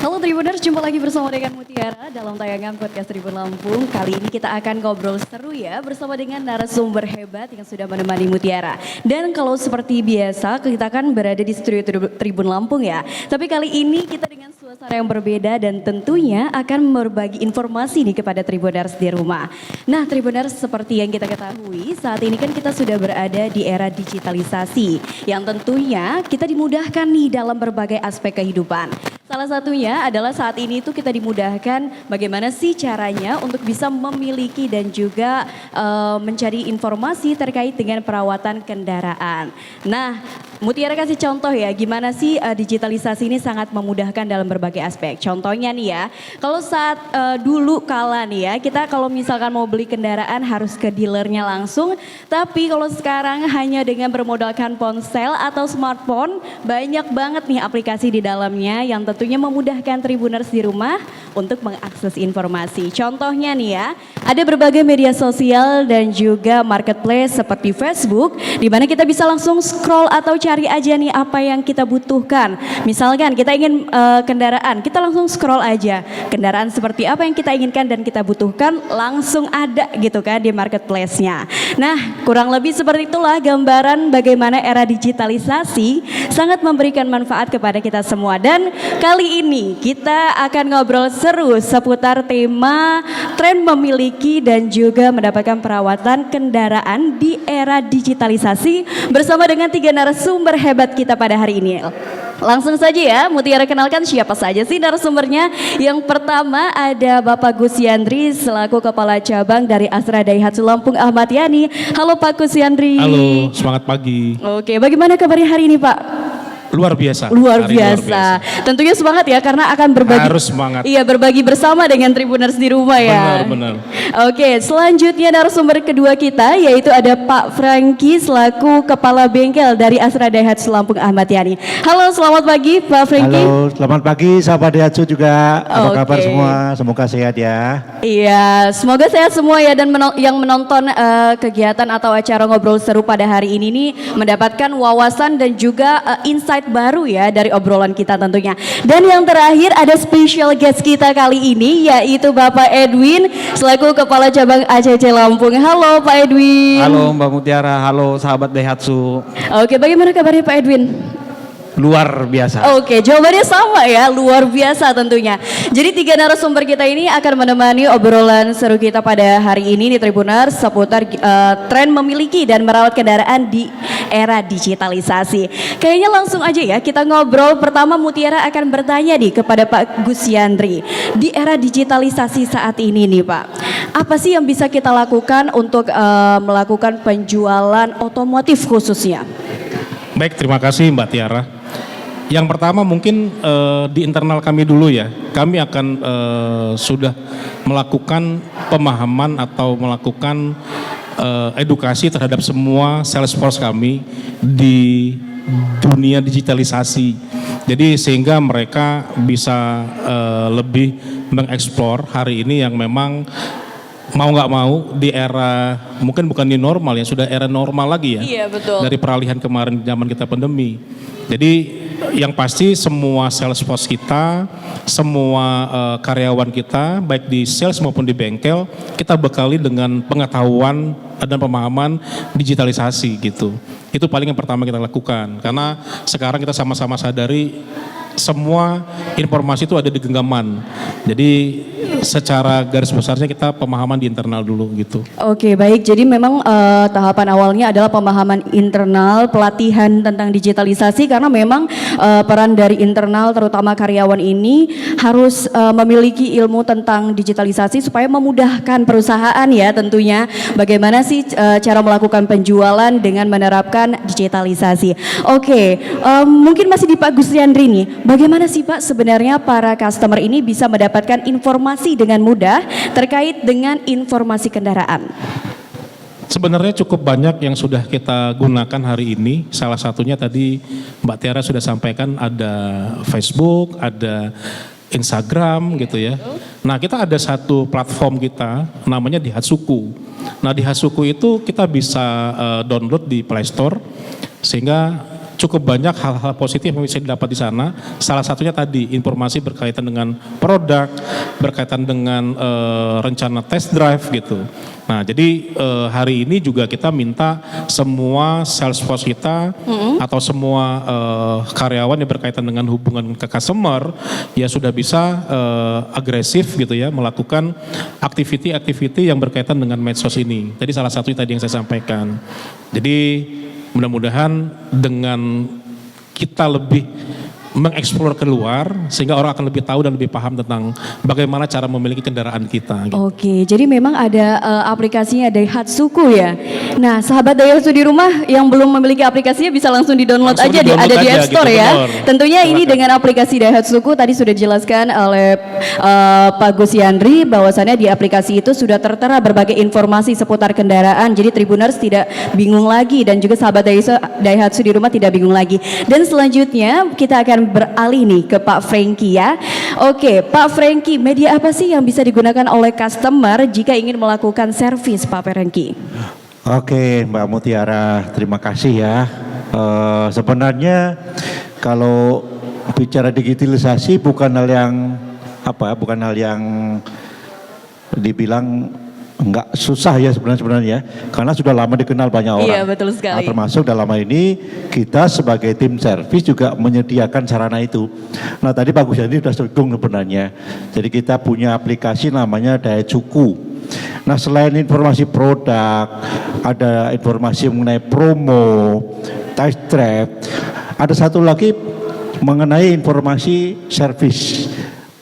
Halo Tribuners, jumpa lagi bersama dengan Mutiara dalam tayangan podcast Tribun Lampung. Kali ini kita akan ngobrol seru ya bersama dengan narasumber hebat yang sudah menemani Mutiara. Dan kalau seperti biasa kita kan berada di studio Tribun Lampung ya. Tapi kali ini kita dengan suasana yang berbeda dan tentunya akan berbagi informasi nih kepada Tribuners di rumah. Nah Tribuners, seperti yang kita ketahui saat ini kan kita sudah berada di era digitalisasi yang tentunya kita dimudahkan nih dalam berbagai aspek kehidupan. Salah satunya adalah saat ini tuh kita dimudahkan bagaimana sih caranya untuk bisa memiliki dan juga mencari informasi terkait dengan perawatan kendaraan. Nah, Mutiara kasih contoh ya gimana sih digitalisasi ini sangat memudahkan dalam berbagai aspek. Contohnya nih ya, kalau saat dulu kala nih ya, kita kalau misalkan mau beli kendaraan harus ke dealernya langsung. Tapi kalau sekarang hanya dengan bermodalkan ponsel atau smartphone, banyak banget nih aplikasi di dalamnya yang tentunya memudahkan Tribuners di rumah untuk mengakses informasi. Contohnya nih ya, ada berbagai media sosial dan juga marketplace seperti Facebook, di mana kita bisa langsung scroll atau cari aja nih apa yang kita butuhkan. Misalkan kita ingin kendaraan, kita langsung scroll aja. Kendaraan seperti apa yang kita inginkan dan kita butuhkan langsung ada gitu kan di marketplace-nya. Nah, kurang lebih seperti itulah gambaran bagaimana era digitalisasi sangat memberikan manfaat kepada kita semua. Dan kali ini kita akan ngobrol seru seputar tema tren memiliki dan juga mendapatkan perawatan kendaraan di era digitalisasi bersama dengan 3 narasumber hebat kita pada hari ini. Langsung saja ya, Mutiara kenalkan siapa saja sih narasumbernya. Yang pertama ada Bapak Gus Yandri selaku Kepala Cabang dari Astra Daihatsu Lampung Ahmad Yani. Halo Pak Gus Yandri. Halo, semangat pagi. Oke, bagaimana kabarnya hari ini Pak? Luar biasa. Luar biasa. Tentunya semangat ya karena akan berbagi. Harus semangat. Iya, berbagi bersama dengan Tribuners di rumah ya. Benar. Oke, selanjutnya narasumber kedua kita yaitu ada Pak Franky selaku Kepala Bengkel dari Astra Daihatsu Lampung Ahmad Yani. Halo, selamat pagi Pak Franky. Halo, selamat pagi sahabat Daihatsu juga. Apa kabar semua? Semoga sehat ya. Iya, semoga sehat semua ya dan yang menonton kegiatan atau acara ngobrol seru pada hari ini nih mendapatkan wawasan dan juga insight baru ya dari obrolan kita tentunya. Dan yang terakhir ada special guest kita kali ini yaitu Bapak Edwin selaku Kepala Cabang ACC Lampung. Halo Pak Edwin. Halo Mbak Mutiara, halo sahabat Daihatsu. Oke, bagaimana kabarnya Pak Edwin? Luar biasa. Oke, jawabannya sama ya, luar biasa tentunya. Jadi 3 narasumber kita ini akan menemani obrolan seru kita pada hari ini di Tribuners seputar tren memiliki dan merawat kendaraan di era digitalisasi. Kayaknya langsung aja ya kita ngobrol. Pertama Mutiara akan bertanya nih kepada Pak Gus Yandri. Di era digitalisasi saat ini nih Pak, apa sih yang bisa kita lakukan untuk melakukan penjualan otomotif khususnya? Baik, terima kasih Mbak Tiara. Yang pertama mungkin di internal kami dulu ya. Kami akan sudah melakukan pemahaman atau melakukan edukasi terhadap semua sales force kami di dunia digitalisasi. Jadi sehingga mereka bisa lebih mengeksplor hari ini yang memang mau nggak mau di era mungkin bukan di normal ya, sudah era normal lagi ya. Iya betul. Dari peralihan kemarin zaman kita pandemi. Jadi yang pasti semua sales force kita, semua karyawan kita baik di sales maupun di bengkel kita bekali dengan pengetahuan dan pemahaman digitalisasi gitu. Itu paling yang pertama kita lakukan karena sekarang kita sama-sama sadari semua informasi itu ada di genggaman. Jadi secara garis besarnya kita pemahaman di internal dulu gitu. Oke, baik. Jadi memang tahapan awalnya adalah pemahaman internal, pelatihan tentang digitalisasi karena memang peran dari internal terutama karyawan ini harus memiliki ilmu tentang digitalisasi supaya memudahkan perusahaan ya tentunya. Bagaimana sih cara melakukan penjualan dengan menerapkan digitalisasi. Oke, mungkin masih di Pak Gus Yandri nih. Bagaimana sih Pak sebenarnya para customer ini bisa mendapatkan informasi dengan mudah terkait dengan informasi kendaraan? Sebenarnya cukup banyak yang sudah kita gunakan hari ini. Salah satunya tadi Mbak Tiara sudah sampaikan ada Facebook, ada Instagram gitu ya. Nah kita ada satu platform kita namanya Daihatsuku. Nah Daihatsuku itu kita bisa download di Play Store sehingga cukup banyak hal-hal positif yang bisa didapat di sana. Salah satunya tadi informasi berkaitan dengan produk, berkaitan dengan rencana test drive gitu. Nah, jadi hari ini juga kita minta semua sales force kita atau semua karyawan yang berkaitan dengan hubungan ke customer ya sudah bisa agresif gitu ya melakukan aktiviti-aktiviti yang berkaitan dengan medsos ini. Jadi salah satu tadi yang saya sampaikan. Jadi mudah-mudahan dengan kita lebih mengeksplor keluar sehingga orang akan lebih tahu dan lebih paham tentang bagaimana cara memiliki kendaraan kita. Gitu. Oke, jadi memang ada aplikasinya Daihatsuku ya. Nah, sahabat Daihatsu di rumah yang belum memiliki aplikasinya bisa langsung di-download Langsung aja di-download ada di aja App Store gitu, ya. benar. Tentunya ini Silakan. dengan aplikasi Daihatsuku tadi sudah dijelaskan oleh Pak Gus Yandri bahwasannya di aplikasi itu sudah tertera berbagai informasi seputar kendaraan. Jadi Tribuners tidak bingung lagi dan juga sahabat Daihatsu di rumah tidak bingung lagi. Dan selanjutnya kita akan beralih nih ke Pak Franky ya. Oke, Pak Franky, media apa sih yang bisa digunakan oleh customer jika ingin melakukan servis, Pak Franky? Oke, Mbak Mutiara, terima kasih ya. Sebenarnya kalau bicara digitalisasi bukan hal yang bukan hal yang dibilang enggak susah ya sebenarnya karena sudah lama dikenal banyak orang. Iya, betul sekali. Nah, termasuk dalam hal ini kita sebagai tim servis juga menyediakan sarana itu. Nah, tadi Pak Gus Yandri sudah singgung sebenarnya. Jadi kita punya aplikasi namanya Daihatsuku. Nah, selain informasi produk, ada informasi mengenai promo, test drive, ada satu lagi mengenai informasi servis.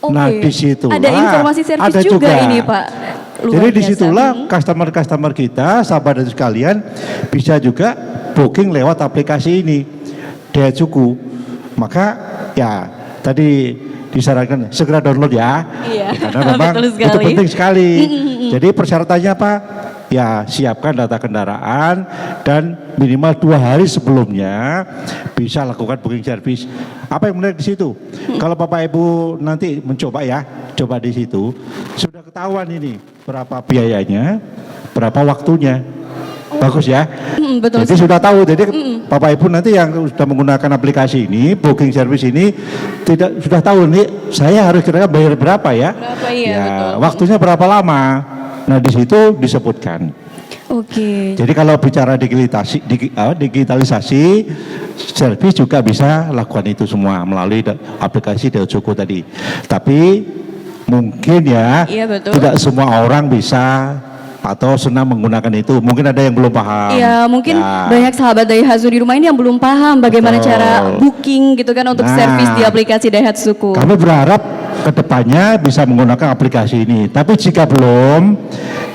Nah, Oke. di situ Ada informasi servis ada juga ini, Pak. Luar Jadi biasa. disitulah customer-customer kita, sahabat dan sekalian bisa juga booking lewat aplikasi ini, Daihatsuku. Maka ya tadi disarankan segera download ya. Iya, Karena memang betul sekali. itu penting sekali. Jadi persyaratannya apa? Ya siapkan data kendaraan dan minimal 2 hari sebelumnya bisa lakukan booking service. Apa yang menarik di situ? Kalau Bapak Ibu nanti mencoba ya, coba di situ sudah ketahuan ini berapa biayanya, berapa waktunya. Bagus ya. Betul Jadi sudah tahu. Jadi Bapak Ibu nanti yang sudah menggunakan aplikasi ini, booking service ini tidak sudah tahu nih saya harus kira-kira bayar berapa ya? Berapa, iya, Ya, betul. waktunya berapa lama? Nah, di situ disebutkan. Oke. Jadi kalau bicara digitalisasi, servis juga bisa lakukan itu semua melalui aplikasi Daihatsuku tadi. Tapi mungkin ya, Iya, betul. tidak semua orang bisa atau senang menggunakan itu. Mungkin ada yang belum paham. Ya mungkin Ya. banyak sahabat Daihatsu di rumah ini yang belum paham bagaimana Betul. cara booking gitu kan untuk Nah, servis di aplikasi Daihatsuku. Kami berharap kedepannya bisa menggunakan aplikasi ini. Tapi jika belum,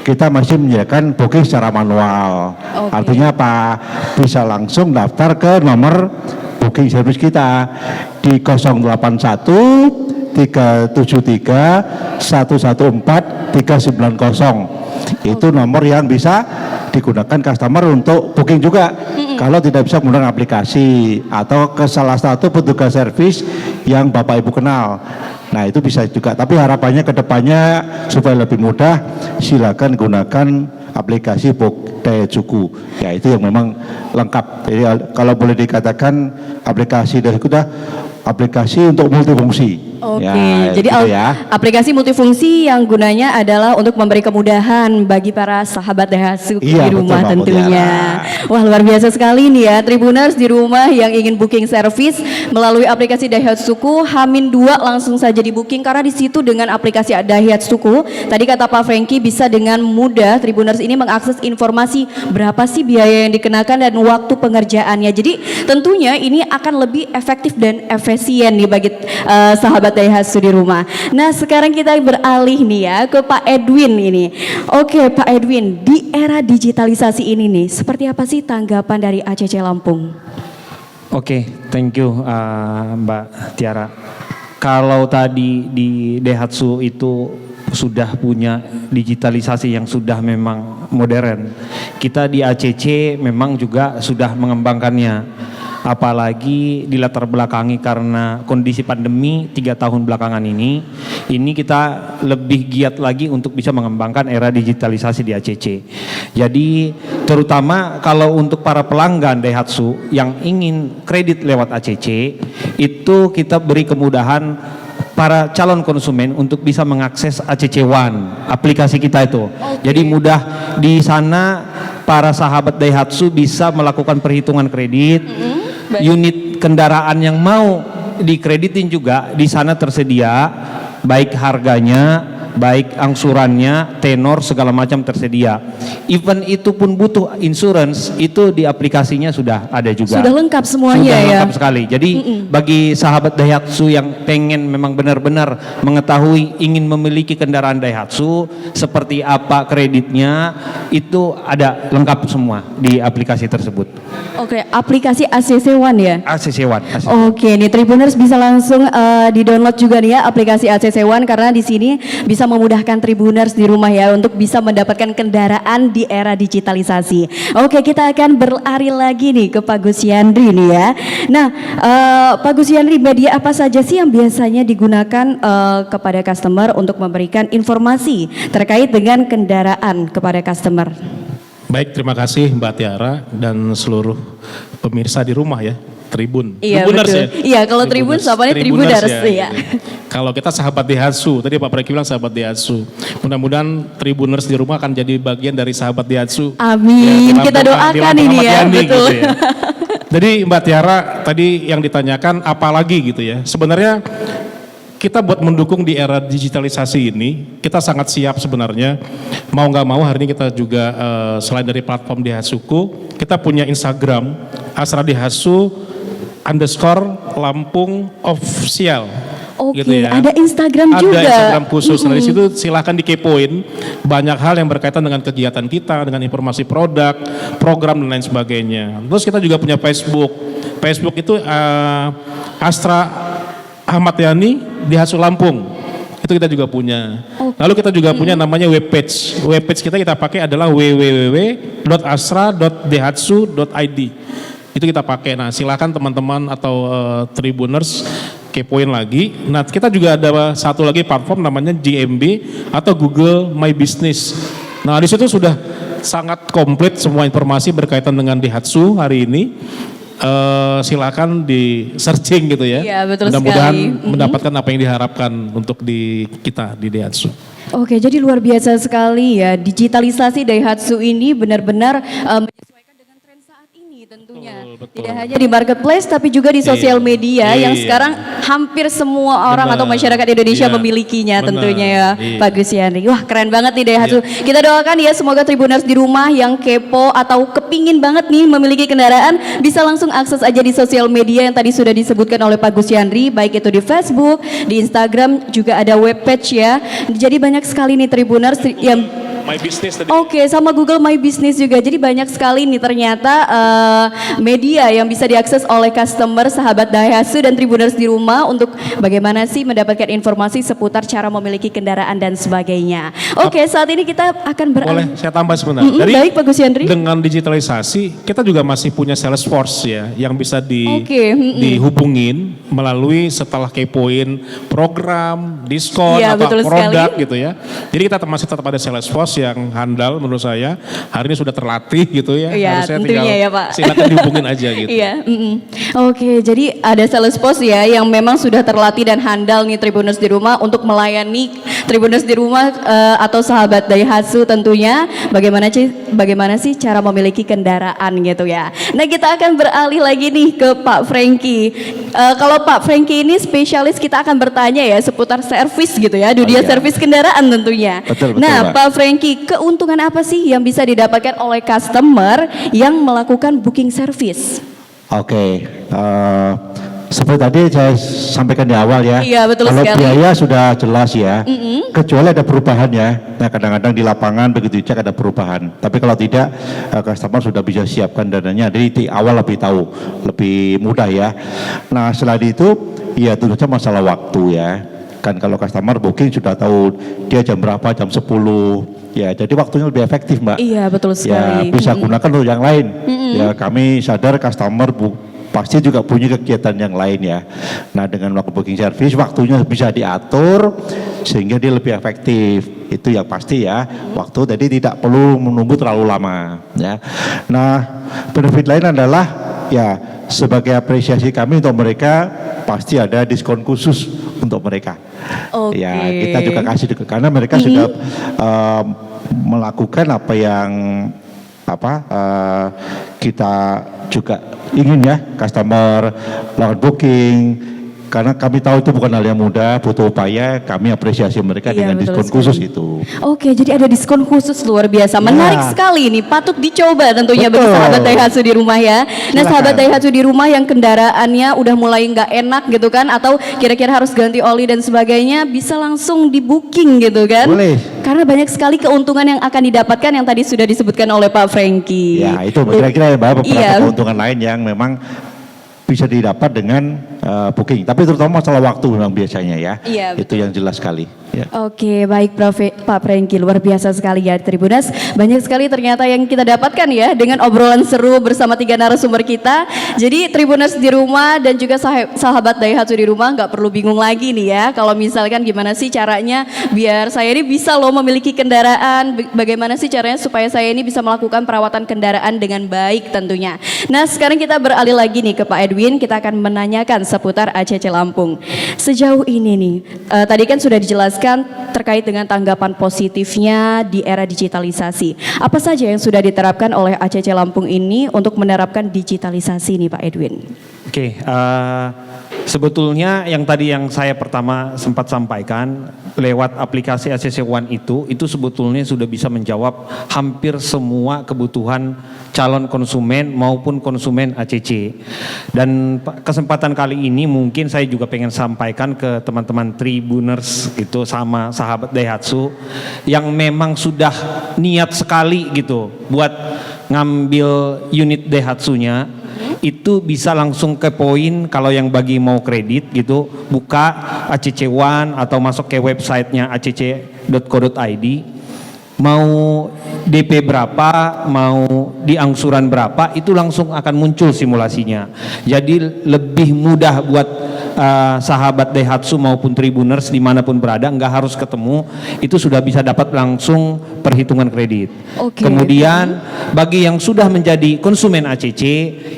kita masih menyediakan booking secara manual. Oke. Artinya apa? Bisa langsung daftar ke nomor booking service kita di 081 373 114 390. Itu nomor yang bisa digunakan customer untuk booking juga. Kalau tidak bisa menggunakan aplikasi atau ke salah satu petugas servis yang Bapak Ibu kenal. Nah, itu bisa juga. Tapi harapannya ke depannya supaya lebih mudah, silakan gunakan aplikasi Daihatsuku. Ya, itu yang memang lengkap. Jadi kalau boleh dikatakan aplikasi Daihatsuku sudah aplikasi untuk multifungsi. Oke, Ya, jadi gitu ya. aplikasi multifungsi yang gunanya adalah untuk memberi kemudahan bagi para sahabat Daihatsu Iya, di rumah betul, Mbak tentunya. Wah, luar biasa sekali nih ya Tribuners di rumah yang ingin booking service melalui aplikasi Daihatsuku H-2 langsung saja di booking karena di situ dengan aplikasi Daihatsuku tadi kata Pak Franky bisa dengan mudah Tribuners ini mengakses informasi berapa sih biaya yang dikenakan dan waktu pengerjaannya. Jadi tentunya ini akan lebih efektif dan efisien nih bagi sahabat Daihatsu di rumah. Nah, sekarang kita beralih nih ya ke Pak Edwin ini. Oke, Pak Edwin, di era digitalisasi ini nih, seperti apa sih tanggapan dari ACC Lampung? Oke, thank you Mbak Tiara. Kalau tadi di Daihatsu itu sudah punya digitalisasi yang sudah memang modern. Kita di ACC memang juga sudah mengembangkannya. apalagi dilatar belakangi karena kondisi pandemi 3 tahun belakangan ini kita lebih giat lagi untuk bisa mengembangkan era digitalisasi di ACC. Jadi terutama kalau untuk para pelanggan Daihatsu yang ingin kredit lewat ACC, itu kita beri kemudahan para calon konsumen untuk bisa mengakses ACC One, aplikasi kita itu. Jadi mudah di sana para sahabat Daihatsu bisa melakukan perhitungan kredit, unit kendaraan yang mau dikreditin juga di sana tersedia, baik harganya, baik angsurannya, tenor segala macam tersedia. Even itu pun butuh insurance, itu di aplikasinya sudah ada juga. Sudah lengkap semuanya sudah ya. lengkap sekali. Jadi bagi sahabat Daihatsu yang pengen memang benar-benar mengetahui ingin memiliki kendaraan Daihatsu seperti apa kreditnya, itu ada lengkap semua di aplikasi tersebut. Oke, aplikasi ACC One ya. ACC One. Oke, nih Tribuners bisa langsung di-download juga nih ya aplikasi ACC One, karena di sini bisa memudahkan Tribuners di rumah ya untuk bisa mendapatkan kendaraan di era digitalisasi. Oke, kita akan berlari lagi nih ke Pak Gus Yandri nih ya. Nah, Pak Gus Yandri, media apa saja sih yang biasanya digunakan kepada customer untuk memberikan informasi terkait dengan kendaraan kepada customer? Baik, terima kasih Mbak Tiara dan seluruh pemirsa di rumah ya, Tribun. Iya, Tribuners betul. ya. Iya, kalau Tribun sapanya Tribuners ya. Gitu. Kalau kita sahabat Daihatsu, tadi Pak Preki bilang sahabat Daihatsu. Mudah-mudahan Tribuners di rumah akan jadi bagian dari sahabat Daihatsu. Amin, Ya, kita doakan ini ya, betul. Gitu ya. Jadi Mbak Tiara tadi yang ditanyakan apalagi gitu ya. Sebenarnya kita buat mendukung di era digitalisasi ini, kita sangat siap sebenarnya. Mau nggak mau hari ini kita juga selain dari platform Daihatsuku, kita punya Instagram Astra Daihatsu _Lampung Official. Oke, Gitu ya. ada Instagram juga. Ada Instagram khusus. Nah, di situ silahkan dikepoin banyak hal yang berkaitan dengan kegiatan kita, dengan informasi produk, program dan lain sebagainya. Terus kita juga punya Facebook. Facebook itu Astra Ahmad Yani Daihatsu Lampung, itu kita juga punya. Lalu kita juga punya namanya webpage. Webpage kita pakai adalah www.astra.daihatsu.id. Itu kita pakai. Nah, silakan teman-teman atau Tribuners kepoin lagi. Nah, kita juga ada satu lagi platform namanya GMB atau Google My Business. Nah, di situ sudah sangat komplit semua informasi berkaitan dengan Daihatsu hari ini. Silakan di searching gitu ya. Iya, betul Mudah-mudahan sekali. mendapatkan apa yang diharapkan untuk di kita di Daihatsu. Oke, jadi luar biasa sekali ya. Digitalisasi Daihatsu ini benar-benar menyesuaikan dengan tren saat ini tentunya. Betul. Tidak hanya di marketplace tapi juga di sosial media yang sekarang hampir semua orang atau masyarakat Indonesia memilikinya tentunya ya. Pak Gus Yandri. Wah, keren banget nih Daihatsu. Kita doakan ya semoga Tribuners di rumah yang kepo atau kepingin banget nih memiliki kendaraan bisa langsung akses aja di sosial media yang tadi sudah disebutkan oleh Pak Gus Yandri, baik itu di Facebook, di Instagram, juga ada webpage ya. Jadi banyak sekali nih Tribuners yang My Business tadi. Oke, sama Google My Business juga. Jadi banyak sekali nih ternyata media yang bisa diakses oleh customer sahabat Daihatsu dan Tribuners di rumah untuk bagaimana sih mendapatkan informasi seputar cara memiliki kendaraan dan sebagainya. Oke, saat ini kita akan Boleh saya tambah sebentar. baik Pak Gus Yandri. Dengan digitalisasi kita juga masih punya Salesforce ya yang bisa dihubungin melalui setelah kepoin program, diskon Iya, atau betul produk sekali. gitu ya. Jadi kita masih tetap ada Salesforce yang handal menurut saya. Hari ini sudah terlatih gitu ya. Iya, Harusnya tentunya tinggal ya, Pak. silakan dihubungin aja gitu. Iya. Oke, jadi ada Salesforce ya yang memang sudah terlatih dan handal nih Tribuners di rumah untuk melayani Tribuners di rumah atau sahabat Daihatsu tentunya. Bagaimana sih cara memiliki kendaraan gitu ya. Nah, kita akan beralih lagi nih ke Pak Franky. Kalau Pak Franky ini spesialis, kita akan bertanya ya seputar servis gitu ya, dunia servis kendaraan tentunya. Betul, Nah, Pak. Pak Franky, keuntungan apa sih yang bisa didapatkan oleh customer yang melakukan booking service? Oke, seperti tadi saya sampaikan di awal ya. Iya, betul kalau sekali. biaya sudah jelas ya, kecuali ada perubahan ya. Nah, kadang-kadang di lapangan begitu dicek ada perubahan. Tapi kalau tidak, customer sudah bisa siapkan dananya. Jadi di awal lebih tahu, lebih mudah ya. Nah, selain itu, ya tentu saja masalah waktu ya. Kan kalau customer booking sudah tahu dia jam berapa, jam 10. Ya, jadi waktunya lebih efektif, Mbak. Iya, betul Ya, sekali. bisa gunakan untuk yang lain. Ya, kami sadar customer pasti juga punya kegiatan yang lain ya. Nah dengan melakukan booking service waktunya bisa diatur sehingga dia lebih efektif. Itu yang pasti ya. Waktu jadi tidak perlu menunggu terlalu lama ya. Nah benefit lain adalah ya sebagai apresiasi kami untuk mereka pasti ada diskon khusus untuk mereka. Ya kita juga kasih karena mereka sudah melakukan apa yang kita juga ingin ya, customer melakukan booking, karena kami tahu itu bukan hal yang mudah, butuh upaya, kami apresiasi mereka dengan diskon khusus itu. Oke, jadi ada diskon khusus luar biasa, menarik sekali ini, patut dicoba tentunya bagi sahabat Daihatsu di rumah ya. Nah sahabat Daihatsu di rumah yang kendaraannya udah mulai nggak enak gitu kan, atau kira-kira harus ganti oli dan sebagainya, bisa langsung di booking gitu kan. Boleh. Karena banyak sekali keuntungan yang akan didapatkan yang tadi sudah disebutkan oleh Pak Franky. Ya itu kira-kira beberapa keuntungan lain yang memang bisa didapat dengan booking, tapi terutama masalah waktu memang biasanya ya. Iya, itu yang jelas sekali. Ya. Oke, baik Pak Franky, luar biasa sekali ya Tribunas. Banyak sekali ternyata yang kita dapatkan ya dengan obrolan seru bersama 3 narasumber kita. Jadi Tribunas di rumah dan juga sahabat Daihatsu di rumah nggak perlu bingung lagi nih ya. Kalau misalkan gimana sih caranya biar saya ini bisa loh memiliki kendaraan, bagaimana sih caranya supaya saya ini bisa melakukan perawatan kendaraan dengan baik tentunya. Nah sekarang kita beralih lagi nih ke Pak Edwin, kita akan menanyakan seputar ACC Lampung. Sejauh ini nih, tadi kan sudah dijelaskan terkait dengan tanggapan positifnya di era digitalisasi. Apa saja yang sudah diterapkan oleh ACC Lampung ini untuk menerapkan digitalisasi nih Pak Edwin? Oke, sebetulnya yang tadi yang saya pertama sempat sampaikan lewat aplikasi ACC One itu sebetulnya sudah bisa menjawab hampir semua kebutuhan calon konsumen maupun konsumen ACC. Dan kesempatan kali ini mungkin saya juga pengen sampaikan ke teman-teman Tribuners gitu sama sahabat Daihatsu yang memang sudah niat sekali gitu buat ngambil unit Daihatsu-nya. Itu bisa langsung ke poin kalau yang bagi mau kredit gitu, buka ACC One atau masuk ke websitenya acc.co.id, mau DP berapa, mau diangsuran berapa, itu langsung akan muncul simulasinya. Jadi lebih mudah buat sahabat Daihatsu maupun Tribuners dimanapun berada, nggak harus ketemu, itu sudah bisa dapat langsung perhitungan kredit. Kemudian bagi yang sudah menjadi konsumen ACC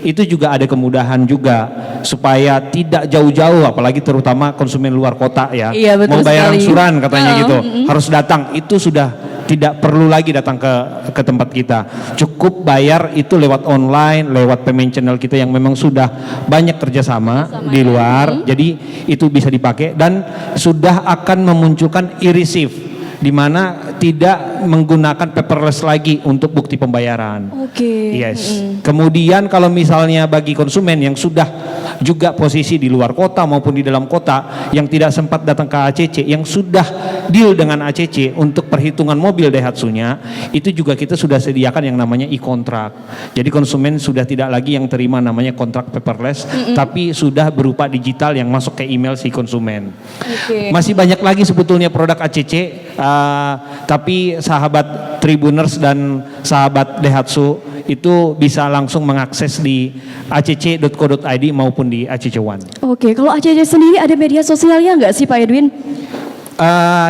itu juga ada kemudahan juga supaya tidak jauh-jauh, apalagi terutama konsumen luar kota ya, mau bayar angsuran katanya gitu, harus datang, itu sudah tidak perlu lagi datang ke tempat kita, cukup bayar itu lewat online, lewat payment channel kita yang memang sudah banyak kerjasama di luar, jadi itu bisa dipakai dan sudah akan memunculkan e-receive di mana tidak menggunakan paperless lagi untuk bukti pembayaran. Kemudian kalau misalnya bagi konsumen yang sudah juga posisi di luar kota maupun di dalam kota yang tidak sempat datang ke ACC, yang sudah deal dengan ACC untuk perhitungan mobil Daihatsu-nya, itu juga kita sudah sediakan yang namanya e-kontrak. Jadi konsumen sudah tidak lagi yang terima namanya kontrak paperless, tapi sudah berupa digital yang masuk ke email si konsumen. Masih banyak lagi sebetulnya produk ACC, tapi sahabat Tribuners dan sahabat Daihatsu itu bisa langsung mengakses di acc.co.id maupun di ACC One. Kalau ACC sendiri ada media sosialnya nggak sih Pak Edwin?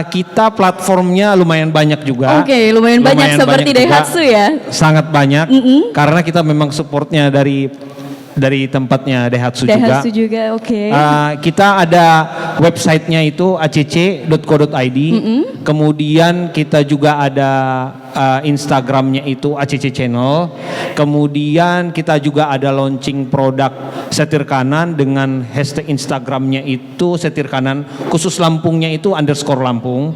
Kita platformnya lumayan banyak juga. Lumayan banyak seperti Daihatsu ya? Sangat banyak, karena kita memang supportnya dari tempatnya Daihatsu juga. Kita ada websitenya itu acc.co.id, kemudian kita juga ada Instagramnya itu ACC Channel, kemudian kita juga ada launching produk setir kanan dengan hashtag Instagramnya itu setir kanan khusus Lampungnya itu _Lampung.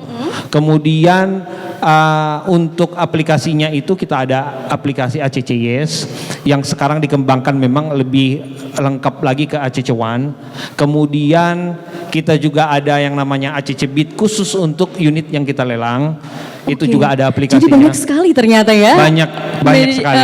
Kemudian untuk aplikasinya itu kita ada aplikasi ACC Yes yang sekarang dikembangkan memang lebih lengkap lagi ke ACC One. Kemudian kita juga ada yang namanya ACC Bid khusus untuk unit yang kita lelang. Itu Oke. juga ada aplikasinya. Jadi banyak sekali ternyata ya. Banyak Jadi, sekali.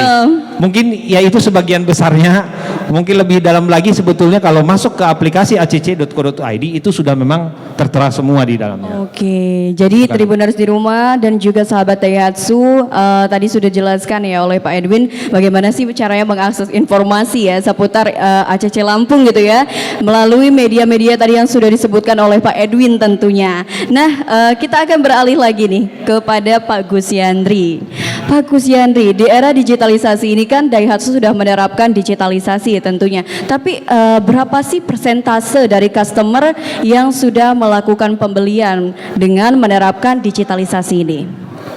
Mungkin ya itu sebagian besarnya. Mungkin lebih dalam lagi sebetulnya kalau masuk ke aplikasi acc.co.id itu sudah memang tertera semua di dalamnya. Oke, jadi Tribuners di rumah dan juga sahabat Daihatsu tadi sudah jelaskan ya oleh Pak Edwin bagaimana sih caranya mengakses informasi ya seputar ACC Lampung gitu ya melalui media-media tadi yang sudah disebutkan oleh Pak Edwin tentunya. Nah, kita akan beralih lagi nih kepada Pak Gus Yandri. Pak Gus Yandri, di era digitalisasi ini kan Daihatsu sudah menerapkan digitalisasi tentunya. Tapi berapa sih persentase dari customer yang sudah melakukan pembelian dengan menerapkan digitalisasi ini?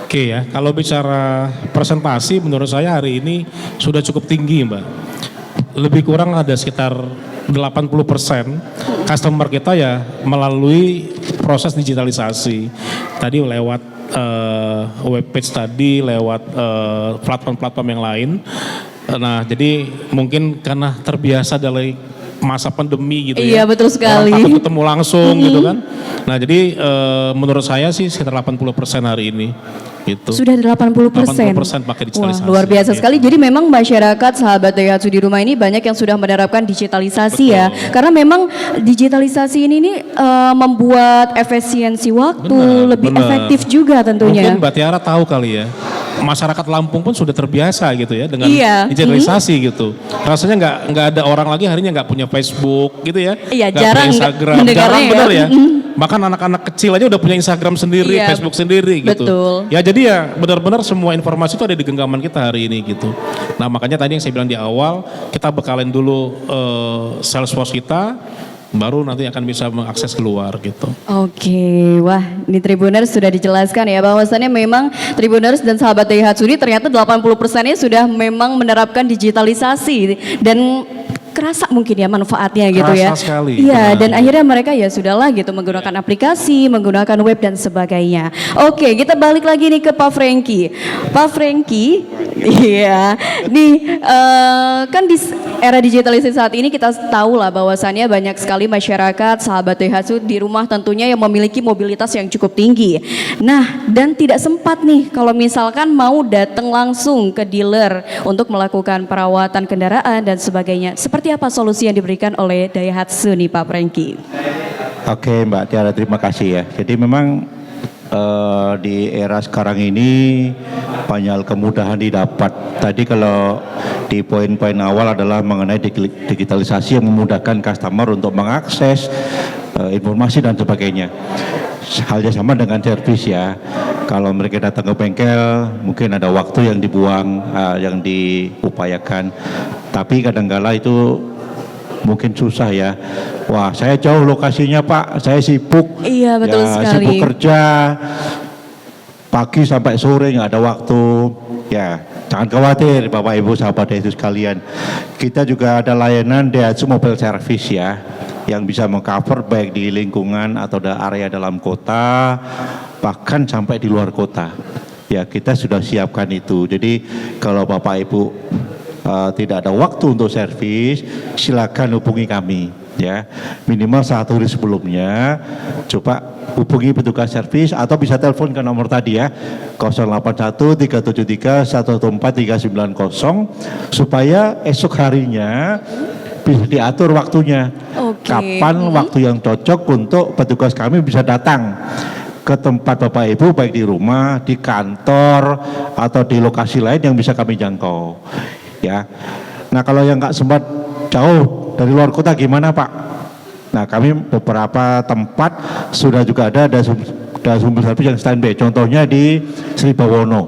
Oke ya, kalau bicara presentasi menurut saya hari ini sudah cukup tinggi Mbak. Lebih kurang ada sekitar 80% customer kita ya melalui proses digitalisasi. Tadi lewat webpage tadi, lewat platform-platform yang lain. Nah jadi mungkin karena terbiasa dari masa pandemi gitu Iya, ya. betul sekali. Orang takut ketemu langsung gitu kan. Nah jadi menurut saya sih sekitar 80% hari ini. Gitu. Sudah 80%. 80% pakai digitalisasi. Wah, luar biasa Gitu. sekali. Jadi memang masyarakat sahabat Daihatsu di rumah ini banyak yang sudah menerapkan digitalisasi ya. Karena memang digitalisasi ini nih, membuat efisiensi waktu lebih benar. efektif juga tentunya. Mungkin Mbak Tiara tahu kali ya. Masyarakat Lampung pun sudah terbiasa gitu ya dengan Iya. digitalisasi gitu. Rasanya nggak ada orang lagi harinya nggak punya Facebook gitu ya. Iya, Nggak jarang punya Instagram. mendengarnya Jarang ya. benar ya. Bahkan anak-anak kecil aja udah punya Instagram sendiri, Iya, Facebook sendiri gitu. betul. Ya jadi ya benar-benar semua informasi itu ada di genggaman kita hari ini gitu. Nah makanya tadi yang saya bilang di awal kita bekalin dulu Salesforce kita. Baru nanti akan bisa mengakses keluar gitu. Oke, wah ini Tribuners sudah dijelaskan ya bahwasannya memang Tribuners dan sahabat Daihatsu ini ternyata 80%-nya sudah memang menerapkan digitalisasi dan kerasa mungkin ya manfaatnya gitu ya. Kerasa sekali, Iya, benar. dan akhirnya mereka ya sudahlah gitu menggunakan aplikasi, menggunakan web dan sebagainya. Oke, kita balik lagi nih ke Pak Franky. Pak Franky, iya, nih kan di era digitalisasi saat ini kita tahu lah bahwasannya banyak sekali masyarakat sahabat Daihatsu di rumah tentunya yang memiliki mobilitas yang cukup tinggi. Nah, dan tidak sempat nih kalau misalkan mau datang langsung ke dealer untuk melakukan perawatan kendaraan dan sebagainya. Seperti apa solusi yang diberikan oleh Daihatsu nih Pak Franky? Oke Mbak Tiara, terima kasih ya. Jadi memang di era sekarang ini banyak kemudahan didapat. Tadi kalau di poin-poin awal adalah mengenai digitalisasi yang memudahkan customer untuk mengakses informasi dan sebagainya. Halnya sama dengan servis ya. Kalau mereka datang ke bengkel, mungkin ada waktu yang dibuang, yang diupayakan. Tapi kadang-kala itu mungkin susah ya. Wah, saya jauh lokasinya Pak, saya sibuk. Iya, betul sekali. Sibuk kerja, pagi sampai sore nggak ada waktu. Ya, jangan khawatir Bapak Ibu sahabat Daihatsu sekalian. Kita juga ada layanan Daihatsu Mobile Service ya, yang bisa mengcover baik di lingkungan atau area dalam kota, bahkan sampai di luar kota. Ya, kita sudah siapkan itu. Jadi kalau Bapak Ibu tidak ada waktu untuk servis, silakan hubungi kami ya. Minimal 1 hari sebelumnya coba hubungi petugas servis atau bisa telepon ke nomor tadi ya 081 373 114 390 supaya esok harinya bisa diatur waktunya. Oke. Kapan waktu yang cocok untuk petugas kami bisa datang ke tempat Bapak Ibu baik di rumah, di kantor atau di lokasi lain yang bisa kami jangkau. Ya. Nah, kalau yang nggak sempat jauh dari luar kota gimana Pak? Nah, kami beberapa tempat sudah juga ada sumber servis yang standby. Contohnya di Sri Bawono.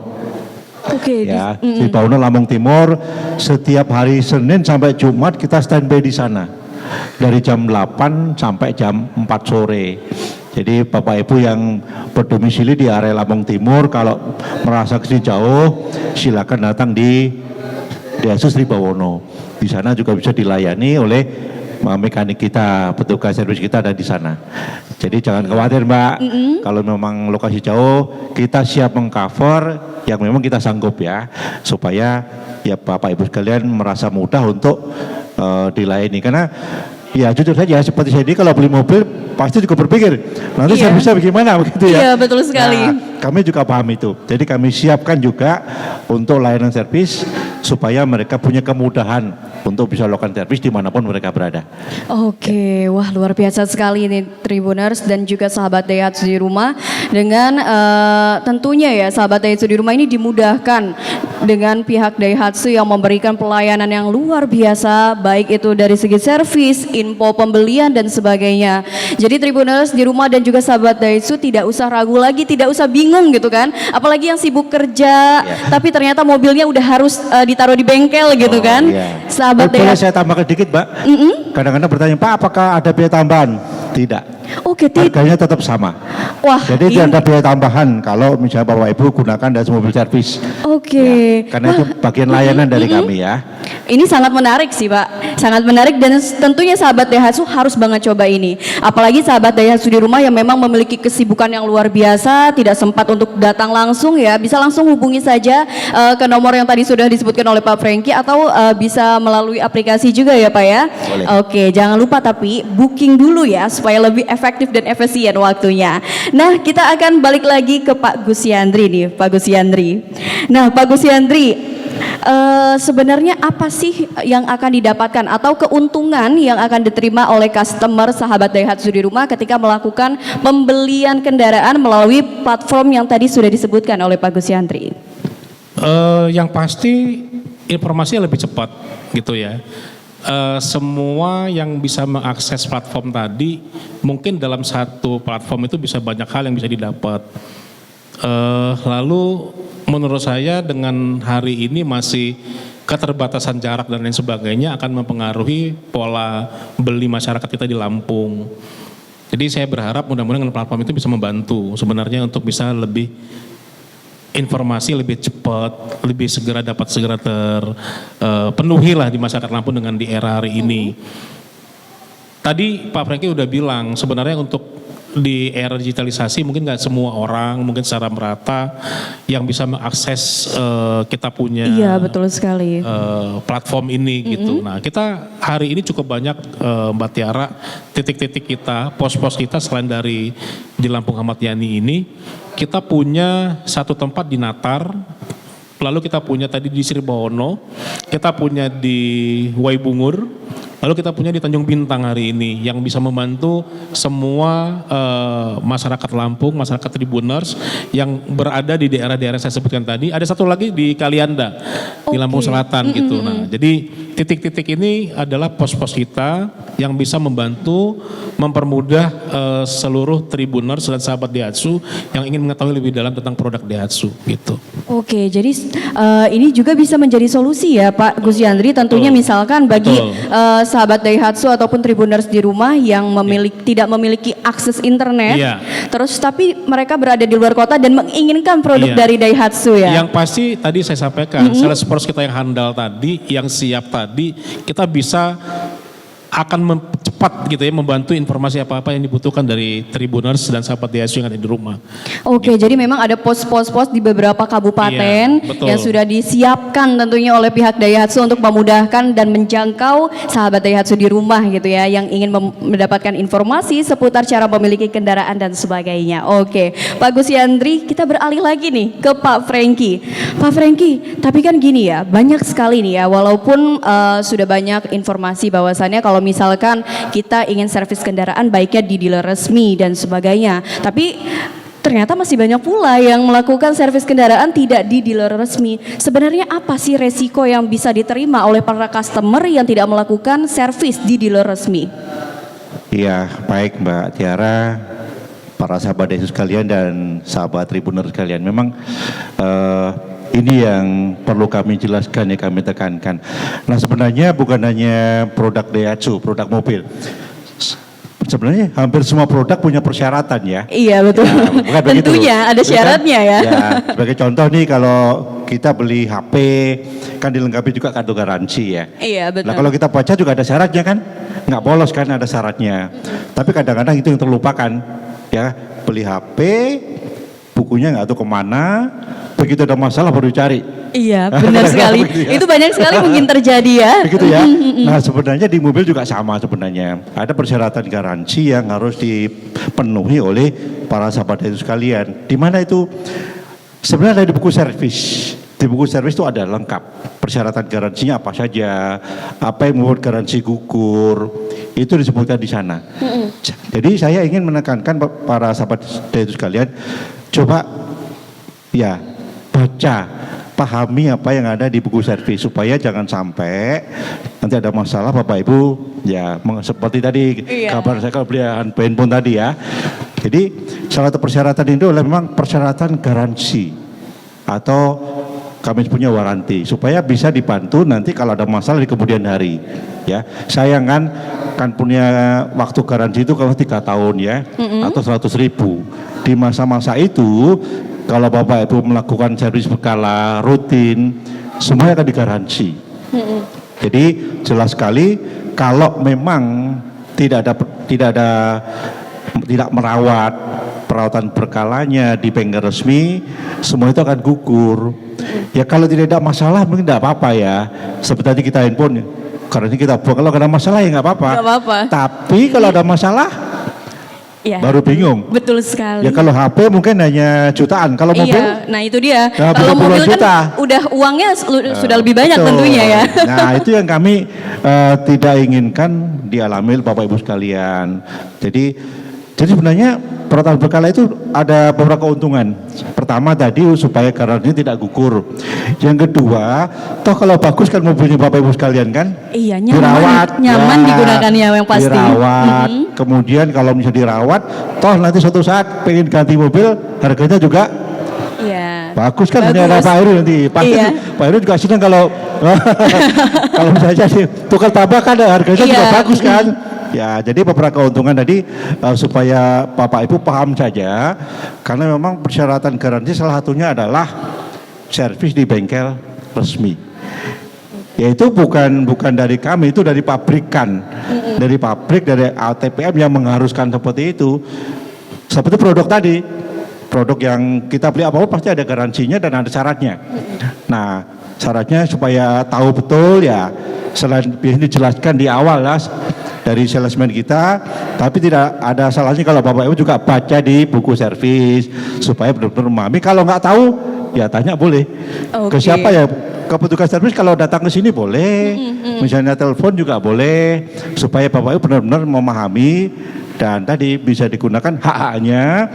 Oke, Ya, Sri Bawono Lampung Timur, setiap hari Senin sampai Jumat kita standby di sana. Dari jam 8 sampai jam 4 sore. Jadi Bapak Ibu yang berdomisili di area Lampung Timur kalau merasa kesini jauh, silakan datang di Daihatsu Sri Bawono. Di sana juga bisa dilayani oleh mekanik kita, petugas servis kita ada di sana. Jadi jangan khawatir Mbak, kalau memang lokasi jauh, kita siap mengcover yang memang kita sanggup ya, supaya ya Bapak Ibu sekalian merasa mudah untuk dilayani. Karena Ya jujur saja seperti saya ini kalau beli mobil pasti juga berpikir nanti Iya. servisnya bagaimana begitu ya. Iya, betul sekali. Nah, kami juga paham itu. Jadi kami siapkan juga untuk layanan servis supaya mereka punya kemudahan untuk bisa melakukan servis dimanapun mereka berada. Oke, wah luar biasa sekali ini Tribuners dan juga sahabat Daihatsu di rumah dengan tentunya ya sahabat Daihatsu di rumah ini dimudahkan dengan pihak Daihatsu yang memberikan pelayanan yang luar biasa baik itu dari segi servis, info pembelian dan sebagainya. Jadi Tribuners di rumah dan juga sahabat Daihatsu tidak usah ragu lagi, tidak usah bingung gitu kan. Apalagi yang sibuk kerja tapi ternyata mobilnya udah harus ditaruh di bengkel gitu kan. Iya. Sahabat Boleh Daihatsu. saya tambahkan dikit, Mbak? Kadang-kadang bertanya, Pak, apakah ada biaya tambahan? Tidak. Oke, Harganya tetap sama. Wah, Jadi tidak ada biaya tambahan kalau misalnya Bapak Ibu gunakan dari mobil servis. Oke. Ya, karena itu bagian layanan dari kami ya. Ini sangat menarik sih Pak, sangat menarik dan tentunya sahabat Daihatsu harus banget coba ini. Apalagi sahabat Daihatsu di rumah yang memang memiliki kesibukan yang luar biasa, tidak sempat untuk datang langsung ya, bisa langsung hubungi saja ke nomor yang tadi sudah disebutkan oleh Pak Franky atau bisa melalui aplikasi juga ya Pak ya. Boleh. Oke, jangan lupa tapi booking dulu ya supaya lebih efektif dan efisien waktunya. Nah, kita akan balik lagi ke Pak Gus Yandri nih, Pak Gus Yandri. Nah, Pak Gus Yandri, sebenarnya apa sih yang akan didapatkan atau keuntungan yang akan diterima oleh customer sahabat Daihatsu di rumah ketika melakukan pembelian kendaraan melalui platform yang tadi sudah disebutkan oleh Pak Gus Yandri? Yang pasti informasinya lebih cepat gitu ya. Semua yang bisa mengakses platform tadi mungkin dalam satu platform itu bisa banyak hal yang bisa didapat. Lalu menurut saya dengan hari ini masih keterbatasan jarak dan lain sebagainya akan mempengaruhi pola beli masyarakat kita di Lampung. Jadi saya berharap mudah-mudahan dengan platform itu bisa membantu sebenarnya untuk bisa lebih informasi lebih cepat, lebih segera dapat segera terpenuhi lah di masyarakat Lampung dengan di era hari ini. Tadi Pak Franky udah bilang sebenarnya untuk di era digitalisasi mungkin nggak semua orang mungkin secara merata yang bisa mengakses kita punya Iya betul sekali. platform ini gitu. Nah kita hari ini cukup banyak Mbak Tiara titik-titik kita, pos-pos kita selain dari di Lampung Ahmad Yani ini kita punya satu tempat di Natar. Lalu kita punya tadi di Sirbawono, kita punya di Waibungur, lalu kita punya di Tanjung Bintang hari ini yang bisa membantu semua masyarakat Lampung, masyarakat Tribuners yang berada di daerah-daerah saya sebutkan tadi. Ada satu lagi di Kalianda, di Lampung Selatan gitu. Nah, jadi titik-titik ini adalah pos-pos kita yang bisa membantu mempermudah seluruh Tribuners dan sahabat Daihatsu yang ingin mengetahui lebih dalam tentang produk Daihatsu gitu. Oke, jadi ini juga bisa menjadi solusi ya Pak Gus Yandri tentunya misalkan bagi sahabat Daihatsu ataupun Tribuners di rumah yang tidak memiliki akses internet, terus tapi mereka berada di luar kota dan menginginkan produk dari Daihatsu ya. Yang pasti tadi saya sampaikan, sales force kita yang handal tadi, yang siap tadi, kita bisa akan cepat gitu ya membantu informasi apa-apa yang dibutuhkan dari Tribuners dan sahabat Daihatsu yang ada di rumah. Oke, jadi memang ada pos-pos di beberapa kabupaten yang sudah disiapkan tentunya oleh pihak Daihatsu untuk memudahkan dan menjangkau sahabat Daihatsu di rumah gitu ya yang ingin mendapatkan informasi seputar cara memiliki kendaraan dan sebagainya. Oke, Pak Gus Yandri, kita beralih lagi nih ke Pak Franky. Pak Franky, tapi kan gini ya, banyak sekali nih ya walaupun sudah banyak informasi bahwasannya kalau misalkan kita ingin servis kendaraan baiknya di dealer resmi dan sebagainya. Tapi ternyata masih banyak pula yang melakukan servis kendaraan tidak di dealer resmi. Sebenarnya apa sih resiko yang bisa diterima oleh para customer yang tidak melakukan servis di dealer resmi? Iya, baik Mbak Tiara, para sahabat Daihatsu sekalian dan sahabat Tribuners sekalian. Memang ini yang perlu kami jelaskan, ya kami tekankan. Nah sebenarnya bukan hanya produk Daihatsu, produk mobil. Sebenarnya hampir semua produk punya persyaratan ya. Iya betul. Ya, bukan begitu. Tentunya ada syaratnya ya. Ya. Sebagai contoh nih kalau kita beli HP kan dilengkapi juga kartu garansi ya. Iya betul. Nah kalau kita baca juga ada syaratnya kan, nggak bolos kan ada syaratnya. Tapi kadang-kadang itu yang terlupakan ya, beli HP, bukunya nggak tahu kemana, begitu ada masalah baru dicari. Iya, benar sekali. Begitu ya. Itu banyak sekali mungkin terjadi ya. Begitu ya. Nah sebenarnya di mobil juga sama sebenarnya. Ada persyaratan garansi yang harus dipenuhi oleh para sahabat itu sekalian. Di mana itu sebenarnya ada di buku servis. Di buku servis itu ada lengkap. Persyaratan garansinya apa saja, apa yang membuat garansi gugur, itu disebutkan di sana. Jadi saya ingin menekankan para sahabat itu sekalian, coba ya baca, pahami apa yang ada di buku servis supaya jangan sampai nanti ada masalah Bapak Ibu ya seperti tadi kabar saya kalau beli handphone tadi ya. Jadi salah satu persyaratan itu adalah memang persyaratan garansi atau kami punya waranti supaya bisa dibantu nanti kalau ada masalah di kemudian hari ya. Sayang kan punya waktu garansi itu kalau 3 tahun ya atau 100.000 di masa-masa itu. Kalau Bapak Ibu melakukan servis berkala rutin, semuanya akan digaransi. Jadi jelas sekali kalau memang tidak merawat perawatan berkalanya di bengkel resmi, semua itu akan gugur. Ya kalau tidak ada masalah mungkin tidak apa-apa ya. Seperti tadi kita handphone, karena ini kita buang, kalau ada masalah ya nggak apa-apa. Nggak apa-apa. Tapi kalau ada masalah Iya. baru bingung. Betul sekali. Ya kalau HP mungkin hanya jutaan, kalau mobil Iya, nah itu dia. ya, Kalau mobil puluhan kan juta. udah uangnya sudah lebih banyak Betul. tentunya ya. Nah itu yang kami tidak inginkan dialami Bapak Ibu sekalian. Jadi sebenarnya perawatan berkala itu ada beberapa keuntungan. Pertama tadi supaya garansinya tidak gugur. Yang kedua, toh kalau bagus kan mobilnya Bapak Ibu sekalian kan? Iya, nyaman, Dirawat, nyaman digunakannya yang pasti. Dirawat. Kemudian kalau misalnya dirawat, toh nanti suatu saat pengen ganti mobil, harganya juga Iya. bagus kan. Bagus. Hanya ada Pak Heru nanti. Pasti Iya. Pak Heru juga senang kalau kalau misalnya tukar tambah kan harganya juga Iya. bagus kan. Ya, jadi beberapa keuntungan tadi supaya Bapak Ibu paham saja, karena memang persyaratan garansi salah satunya adalah servis di bengkel resmi. Yaitu bukan dari kami, itu dari pabrikan, dari pabrik, dari ATPM yang mengharuskan seperti itu. Seperti produk tadi, produk yang kita beli apa-apa pasti ada garansinya dan ada syaratnya. Nah, syaratnya supaya tahu betul ya, selain biasanya dijelaskan di awal lah dari salesman kita, tapi tidak ada salahnya kalau Bapak Ibu juga baca di buku servis supaya benar-benar memahami. Kalau nggak tahu ya tanya boleh ke Oke. siapa ya, ke petugas servis. Kalau datang ke sini boleh, misalnya telepon juga boleh, supaya Bapak Ibu benar-benar memahami dan tadi bisa digunakan hak-haknya,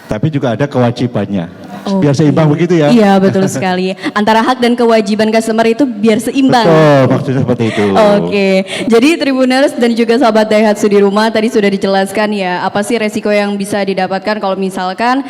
tapi juga ada kewajibannya. Biar seimbang begitu ya. Iya, betul sekali. Antara hak dan kewajiban customer itu biar seimbang. Betul, maksudnya seperti itu. Oke, jadi Tribuners dan juga sahabat Daihatsu di rumah tadi sudah dijelaskan ya, apa sih resiko yang bisa didapatkan kalau misalkan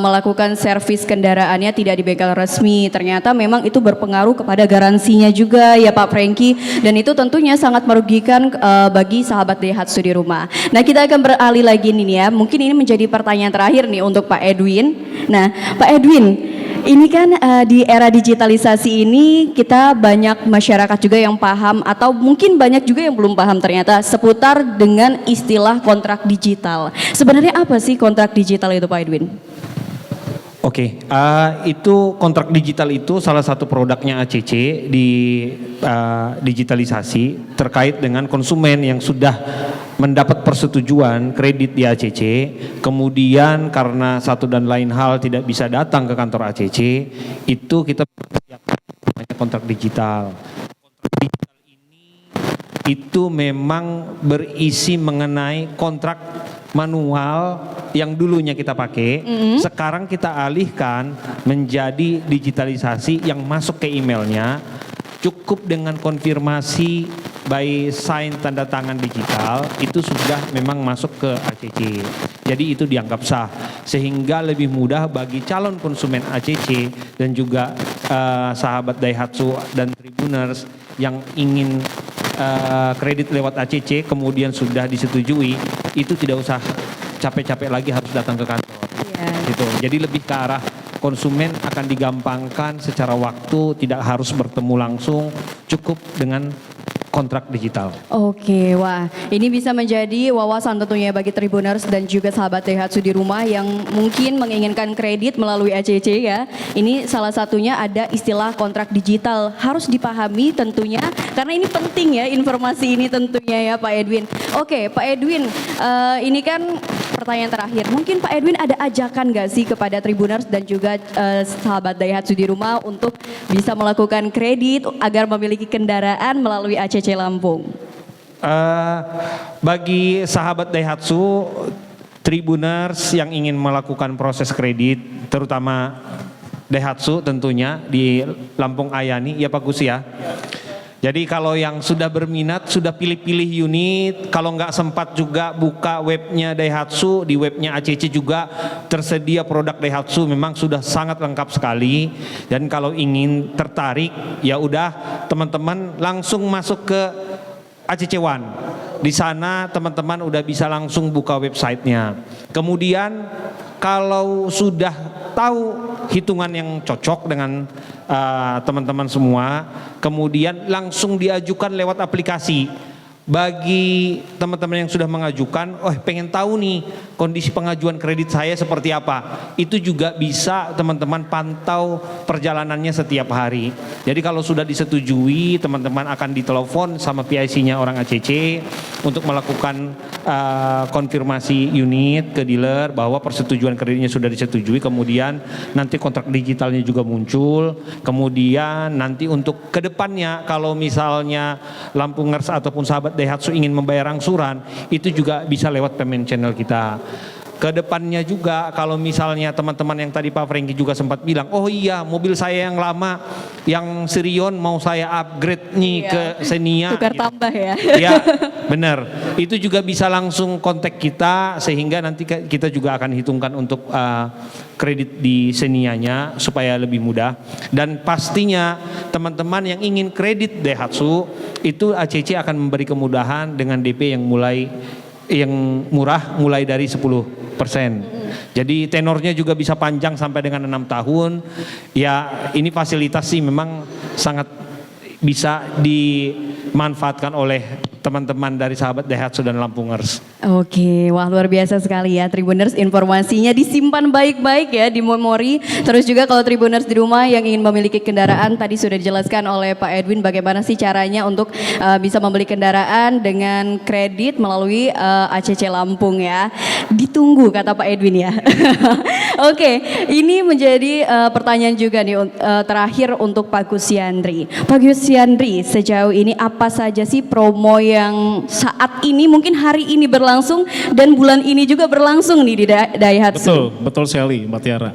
melakukan servis kendaraannya tidak di bengkel resmi. Ternyata memang itu berpengaruh kepada garansinya juga ya Pak Franky, dan itu tentunya sangat merugikan bagi sahabat Daihatsu di rumah. Nah, kita akan beralih lagi nih ya, mungkin ini menjadi pertanyaan terakhir nih untuk Pak Edwin. Nah, Pak Edwin, ini kan di era digitalisasi ini kita banyak masyarakat juga yang paham atau mungkin banyak juga yang belum paham ternyata seputar dengan istilah kontrak digital. Sebenarnya apa sih kontrak digital itu Pak Edwin? Oke, itu kontrak digital itu salah satu produknya ACC di digitalisasi terkait dengan konsumen yang sudah mendapat persetujuan kredit di ACC, kemudian karena satu dan lain hal tidak bisa datang ke kantor ACC, itu kita persiapkan namanya kontrak digital. Kontrak digital ini itu memang berisi mengenai kontrak manual yang dulunya kita pakai, sekarang kita alihkan menjadi digitalisasi yang masuk ke emailnya, cukup dengan konfirmasi by sign tanda tangan digital, itu sudah memang masuk ke ACC. Jadi itu dianggap sah, sehingga lebih mudah bagi calon konsumen ACC dan juga sahabat Daihatsu dan Tribuners yang ingin kredit lewat ACC kemudian sudah disetujui, itu tidak usah capek-capek lagi harus datang ke kantor. Gitu. Jadi lebih ke arah konsumen akan digampangkan secara waktu, tidak harus bertemu langsung, cukup dengan kontrak digital. Oke, wah ini bisa menjadi wawasan tentunya bagi Tribuners dan juga sahabat Daihatsu di rumah yang mungkin menginginkan kredit melalui ACC ya. Ini salah satunya ada istilah kontrak digital, harus dipahami tentunya karena ini penting ya informasi ini tentunya ya Pak Edwin. Oke Pak Edwin, ini kan pertanyaan terakhir, mungkin Pak Edwin ada ajakan gak sih kepada Tribuners dan juga sahabat Daihatsu di rumah untuk bisa melakukan kredit agar memiliki kendaraan melalui ACC Lampung? Bagi sahabat Daihatsu, Tribuners yang ingin melakukan proses kredit, terutama Daihatsu tentunya di Lampung Ayani, ya Pak Gus ya. Jadi kalau yang sudah berminat, sudah pilih-pilih unit, kalau nggak sempat juga buka webnya Daihatsu, di webnya ACC juga tersedia produk Daihatsu, memang sudah sangat lengkap sekali. Dan kalau ingin tertarik, ya udah teman-teman langsung masuk ke ACC One. Di sana teman-teman udah bisa langsung buka websitenya. Kemudian kalau sudah tahu hitungan yang cocok dengan teman-teman semua, kemudian langsung diajukan lewat aplikasi. Bagi teman-teman yang sudah mengajukan, pengen tahu nih kondisi pengajuan kredit saya seperti apa, itu juga bisa teman-teman pantau perjalanannya setiap hari. Jadi kalau sudah disetujui, teman-teman akan ditelepon sama PIC-nya orang ACC untuk melakukan konfirmasi unit ke dealer bahwa persetujuan kreditnya sudah disetujui. Kemudian nanti kontrak digitalnya juga muncul. Kemudian nanti untuk kedepannya kalau misalnya Lampungers ataupun sahabat Daihatsu ingin membayar angsuran, itu juga bisa lewat payment channel kita. Kedepannya juga kalau misalnya teman-teman yang tadi Pak Franky juga sempat bilang, oh iya mobil saya yang lama, yang Sirion mau saya upgrade nih ke Xenia. Tukar gitu. tambah ya. Ya benar, itu juga bisa langsung kontak kita sehingga nanti kita juga akan hitungkan untuk kredit di Xenia-nya supaya lebih mudah. Dan pastinya teman-teman yang ingin kredit Daihatsu itu ACC akan memberi kemudahan dengan DP yang murah mulai dari 10%. Jadi tenornya juga bisa panjang sampai dengan 6 tahun. Ya ini fasilitas sih memang sangat bisa dimanfaatkan oleh teman-teman dari sahabat Daihatsu dan Lampungers. Oke, wah luar biasa sekali ya Tribuners, informasinya disimpan baik-baik ya di memori. Terus juga kalau Tribuners di rumah yang ingin memiliki kendaraan, tadi sudah dijelaskan oleh Pak Edwin bagaimana sih caranya untuk bisa membeli kendaraan dengan kredit melalui ACC Lampung ya. Ditunggu kata Pak Edwin ya. Oke, ini menjadi pertanyaan juga nih terakhir untuk Pak Gus Yandri. Pak Gus Yandri, sejauh ini apa saja sih promo yang saat ini mungkin hari ini berlangsung dan bulan ini juga berlangsung nih di Daihatsu? Betul sekali Mbak Tiara.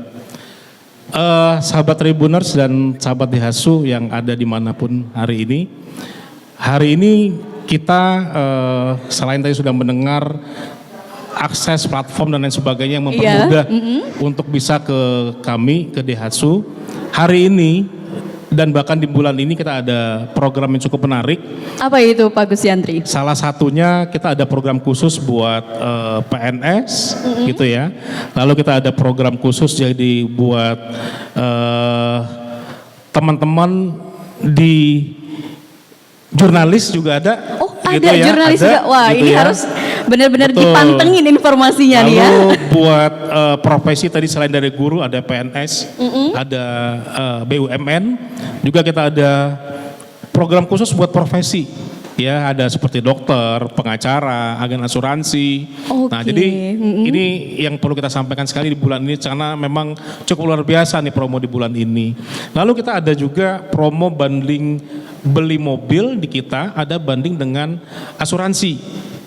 Sahabat Tribuners dan sahabat Daihatsu yang ada dimanapun hari ini kita selain tadi sudah mendengar akses platform dan lain sebagainya yang mempermudah untuk bisa ke kami, ke Daihatsu. Hari ini dan bahkan di bulan ini kita ada program yang cukup menarik. Apa itu Pak Gus Yandri? Salah satunya kita ada program khusus buat PNS gitu ya. Lalu kita ada program khusus jadi buat teman-teman di jurnalis juga ada. Oh gitu ada ya, jurnalis ada, juga. Wah gitu ini ya. harus benar-benar Betul. dipantengin informasinya nih ya. Lalu buat profesi tadi selain dari guru ada PNS, ada BUMN, juga kita ada program khusus buat profesi. Ya ada seperti dokter, pengacara, agen asuransi. Nah jadi ini yang perlu kita sampaikan sekali di bulan ini karena memang cukup luar biasa nih promo di bulan ini. Lalu kita ada juga promo bundling beli mobil di kita ada banding dengan asuransi.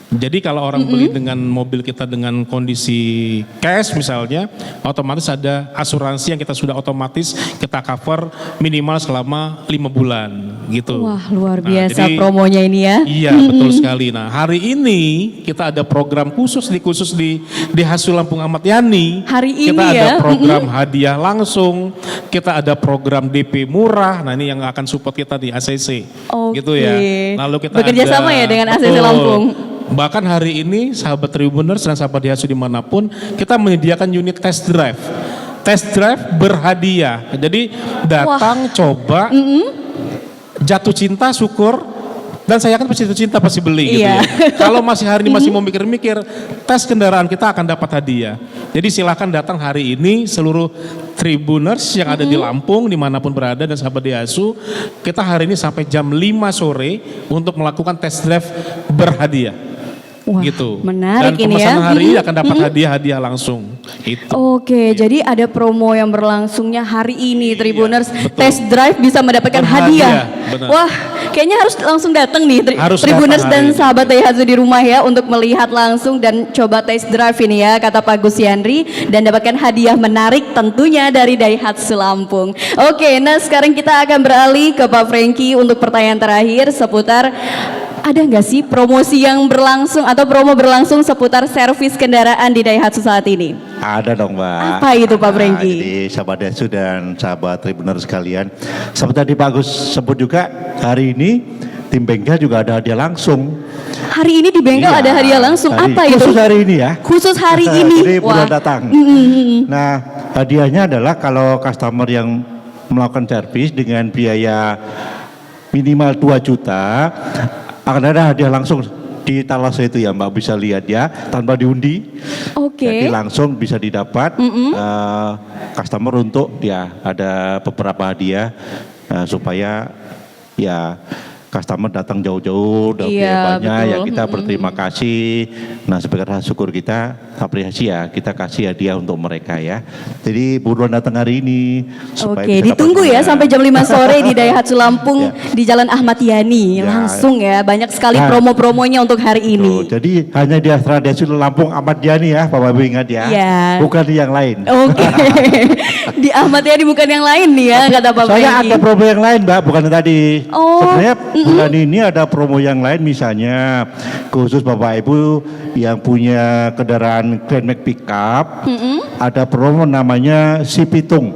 Jadi kalau orang beli dengan mobil kita dengan kondisi cash misalnya, otomatis ada asuransi yang kita sudah otomatis kita cover minimal selama 5 bulan gitu. Wah luar biasa jadi, promonya ini ya. Iya betul sekali. Nah hari ini kita ada program khusus di Daihatsu Lampung Ahmad Yani. Hari ini kita ada ya. program hadiah langsung, kita ada program DP murah. Nah ini yang akan support kita di ACC. Gitu ya. Lalu kita bekerja sama ya dengan ACC Lampung. Bahkan hari ini sahabat Tribuners dan sahabat Daihatsu dimanapun kita menyediakan unit test drive. Test drive berhadiah. Jadi datang coba, jatuh cinta syukur, Dan saya yakin pasti cinta pasti beli gitu Iya. ya. Kalau masih hari ini masih mau mikir-mikir, tes kendaraan kita akan dapat hadiah. Jadi silakan datang hari ini seluruh Tribuners yang ada di Lampung dimanapun berada dan sahabat Dihasu. Kita hari ini sampai jam 5 sore untuk melakukan test drive berhadiah. Wah, Gitu. menarik Dan ini pemesanan ya. hari ini akan dapat hadiah-hadiah langsung. Itu. Oke, jadi ada promo yang berlangsungnya hari ini Tribuners betul. test drive bisa mendapatkan Berhadiah, hadiah. benar. Wah, kayaknya harus langsung datang nih Harus Tribuners datang hari dan ini. sahabat Daihatsu di rumah ya untuk melihat langsung dan coba test drive ini ya kata Pak Gus Yandri dan dapatkan hadiah menarik tentunya dari Daihatsu Lampung. Oke, nah sekarang kita akan beralih ke Pak Franky untuk pertanyaan terakhir seputar ada nggak sih promosi yang berlangsung atau promo berlangsung seputar servis kendaraan di Daihatsu saat ini? Ada dong Mbak. Apa itu, Pak Franky? Jadi sahabat Dihasu dan sahabat Tribuner sekalian, seperti tadi Pak Agus sebut juga, hari ini tim bengkel juga ada hadiah langsung. Hari ini di bengkel Iya, ada hadiah langsung. hari- Apa itu? Khusus hari ini ya. Khusus hari ini. Jadi bulan Wah. datang. Nah, hadiahnya adalah kalau customer yang melakukan servis dengan biaya minimal 2 juta akan ada hadiah langsung di talase itu ya Mbak, bisa lihat ya tanpa diundi. Oke. Jadi langsung bisa didapat customer untuk ya ada beberapa hadiah supaya ya customer datang jauh-jauh dan Iya, biaya banyak ya betul. kita berterima kasih. Nah sebagai rasa syukur kita apresiasi ya kita kasih hadiah untuk mereka ya. Jadi buruan datang hari ini. supaya Oke, bisa dapat ditunggu ya hadiah. sampai jam 5 sore di Daihatsu Lampung Ya. di Jalan Ahmad Yani. Ya. Langsung ya, banyak sekali Nah. promo-promonya untuk hari Tuh, ini. jadi hanya di Astra Dihasu Lampung Ahmad Yani ya Bapak Ibu ingat ya. Iya. Bukan di yang lain. Oke, di Ahmad Yani bukan yang lain nih ya kata Pak Saya Franky. ada promo yang lain Mbak, bukan yang tadi. Oh, Sebenarnya bulan ini ada promo yang lain misalnya khusus Bapak Ibu yang punya kendaraan Grand Max pickup, ada promo namanya Si Pitung.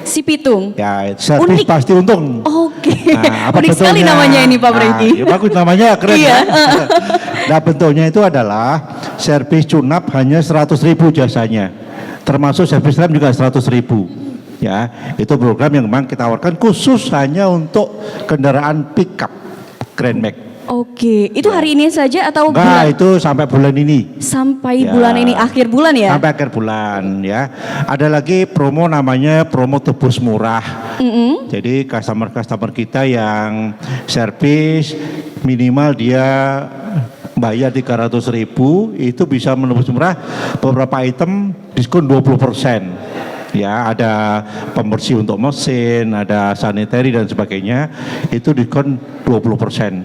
Si Pitung. Ya, servis Unik. pasti untung. Oke, Nah, apa unik sekali bentuknya? namanya ini Pak Franky. Ya bagus namanya keren Iya, ya. Nah bentuknya itu adalah servis tune-up hanya 100.000 jasanya. Termasuk servis rem juga 100.000. Ya, itu program yang memang kita tawarkan khusus hanya untuk kendaraan pickup Grand Max. Oke, itu hari ini saja atau Enggak, bulan? itu sampai bulan ini. Sampai Ya. bulan ini, akhir bulan ya? Sampai akhir bulan ya. Ada lagi promo namanya promo tebus murah. Jadi customer-customer kita yang servis minimal dia bayar 300.000 itu bisa menebus murah beberapa item diskon 20%. Ya, ada pembersih untuk mesin, ada sanitary dan sebagainya. Itu diskon 20%.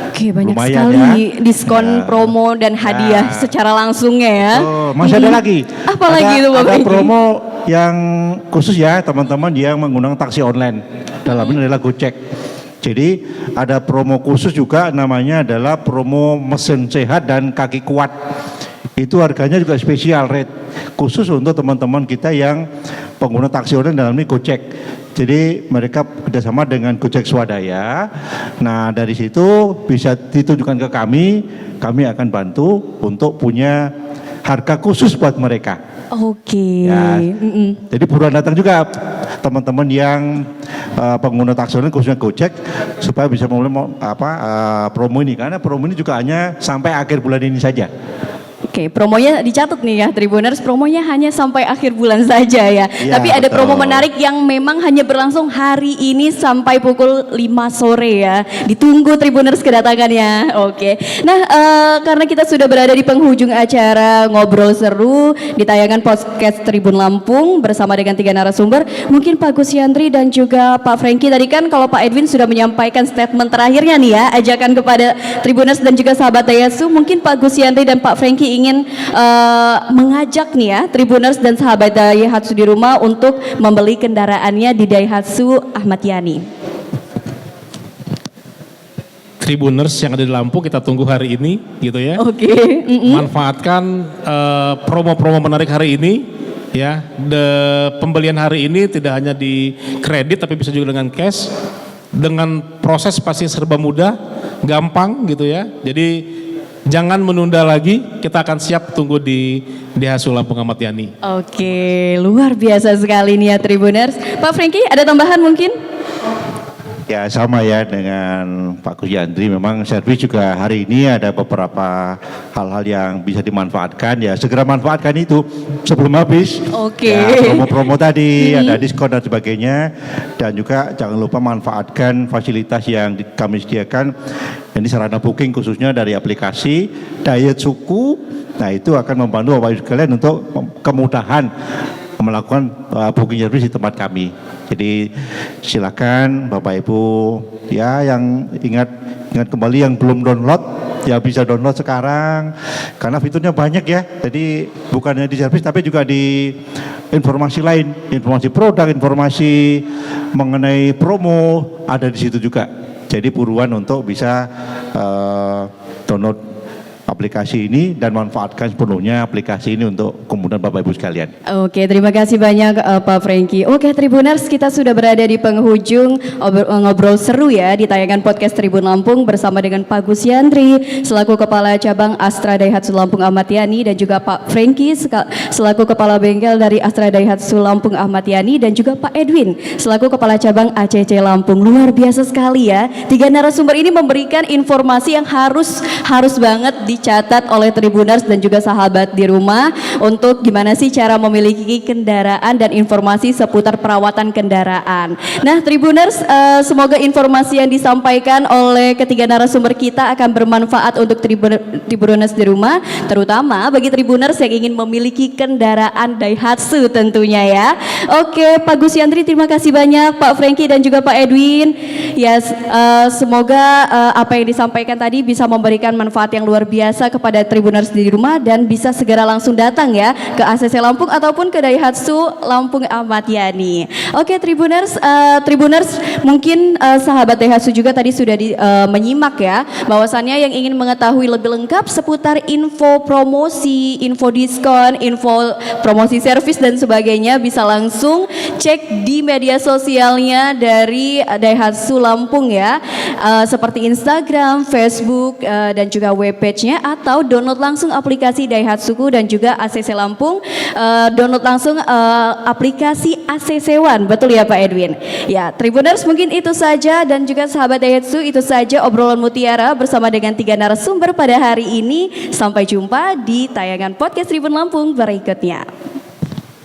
Oke, banyak Lumayan sekali ya. diskon Ya. promo dan hadiah Ya. secara langsungnya ya. Oh, masih ada lagi. Apa lagi itu Pak Ada Franky? promo yang khusus ya teman-teman yang menggunakan taksi online. Dalamnya adalah Gojek. Jadi ada promo khusus juga namanya adalah promo mesin sehat dan kaki kuat. Itu harganya juga spesial rate khusus untuk teman-teman kita yang pengguna taksi online dalam ini Gojek. Jadi mereka kerjasama dengan Gojek Swadaya. Nah dari situ bisa ditunjukkan ke kami akan bantu untuk punya harga khusus buat mereka. Oke. Ya. Jadi buruan datang juga teman-teman yang pengguna taksi online khususnya Gojek supaya bisa mulai promo ini karena promo ini juga hanya sampai akhir bulan ini saja. Oke, promonya dicatat nih ya Tribuners, promonya hanya sampai akhir bulan saja ya. Iya, Tapi ada betul. promo menarik yang memang hanya berlangsung hari ini sampai pukul 5 sore ya. Ditunggu Tribuners kedatangannya. Oke. Nah, karena kita sudah berada di penghujung acara ngobrol seru di tayangan podcast Tribun Lampung bersama dengan 3 narasumber, mungkin Pak Gus Yandri dan juga Pak Franky tadi kan kalau Pak Edwin sudah menyampaikan statement terakhirnya nih ya, ajakan kepada Tribuners dan juga sahabat Daihatsu, mungkin Pak Gus Yandri dan Pak Franky ingin mengajak nih ya Tribuners dan sahabat Daihatsu di rumah untuk membeli kendaraannya di Daihatsu Ahmad Yani. Tribuners yang ada di Lampung kita tunggu hari ini gitu ya. Oke. Manfaatkan promo-promo menarik hari ini ya. Pembelian hari ini tidak hanya di kredit tapi bisa juga dengan cash. Dengan proses pasti serba mudah, gampang gitu ya. Jadi jangan menunda lagi, kita akan siap tunggu di Daihatsu Lampung Ahmad Yani. Oke, luar biasa sekali nih ya Tribuners. Pak Franky ada tambahan mungkin? Ya sama ya dengan Pak Gus Yandri, memang servis juga hari ini ada beberapa hal-hal yang bisa dimanfaatkan, ya segera manfaatkan itu sebelum habis. Oke. Ya, promo-promo tadi, ada diskon dan sebagainya, dan juga jangan lupa manfaatkan fasilitas yang kami sediakan. Ini sarana booking khususnya dari aplikasi Diet Suku. Nah itu akan membantu Bapak Ibu sekalian untuk kemudahan melakukan booking service di tempat kami. Jadi silakan Bapak Ibu ya yang ingat kembali yang belum download ya bisa download sekarang karena fiturnya banyak ya. Jadi bukannya di service tapi juga di informasi lain, informasi produk, informasi mengenai promo ada di situ juga. Jadi buruan untuk bisa download aplikasi ini dan manfaatkan sepenuhnya aplikasi ini untuk kemudahan Bapak Ibu sekalian. Oke, terima kasih banyak Pak Franky. Oke, Tribuners, kita sudah berada di penghujung ngobrol seru ya di tayangan podcast Tribun Lampung bersama dengan Pak Gus Yandri selaku Kepala Cabang Astra Daihatsu Lampung Ahmad Yani dan juga Pak Franky selaku Kepala Bengkel dari Astra Daihatsu Lampung Ahmad Yani dan juga Pak Edwin selaku Kepala Cabang ACC Lampung. Luar biasa sekali ya. 3 narasumber ini memberikan informasi yang harus banget dicatat oleh Tribuners dan juga sahabat di rumah untuk gimana sih cara memiliki kendaraan dan informasi seputar perawatan kendaraan. Nah, Tribuners, semoga informasi yang disampaikan oleh ketiga narasumber kita akan bermanfaat untuk Tribuners di rumah, terutama bagi Tribuners yang ingin memiliki kendaraan Daihatsu tentunya ya. Oke, Pak Gus Yandri, terima kasih banyak, Pak Franky dan juga Pak Edwin. Ya, semoga apa yang disampaikan tadi bisa memberikan manfaat yang luar biasa kepada Tribuners di rumah dan bisa segera langsung datang ya ke ACC Lampung ataupun ke Daihatsu Lampung Ahmad Yani. Oke, Tribuners, mungkin sahabat Daihatsu juga tadi sudah menyimak ya bahwasannya yang ingin mengetahui lebih lengkap seputar info promosi, info diskon, info promosi servis dan sebagainya bisa langsung cek di media sosialnya dari Daihatsu Lampung ya, seperti Instagram, Facebook dan juga webpage-nya, atau download langsung aplikasi Daihatsuku dan juga ACC Lampung, download langsung aplikasi ACC One, betul ya Pak Edwin? Ya, Tribuners, mungkin itu saja dan juga sahabat Daihatsu, itu saja obrolan Mutiara bersama dengan 3 narasumber pada hari ini. Sampai jumpa di tayangan podcast Tribun Lampung berikutnya.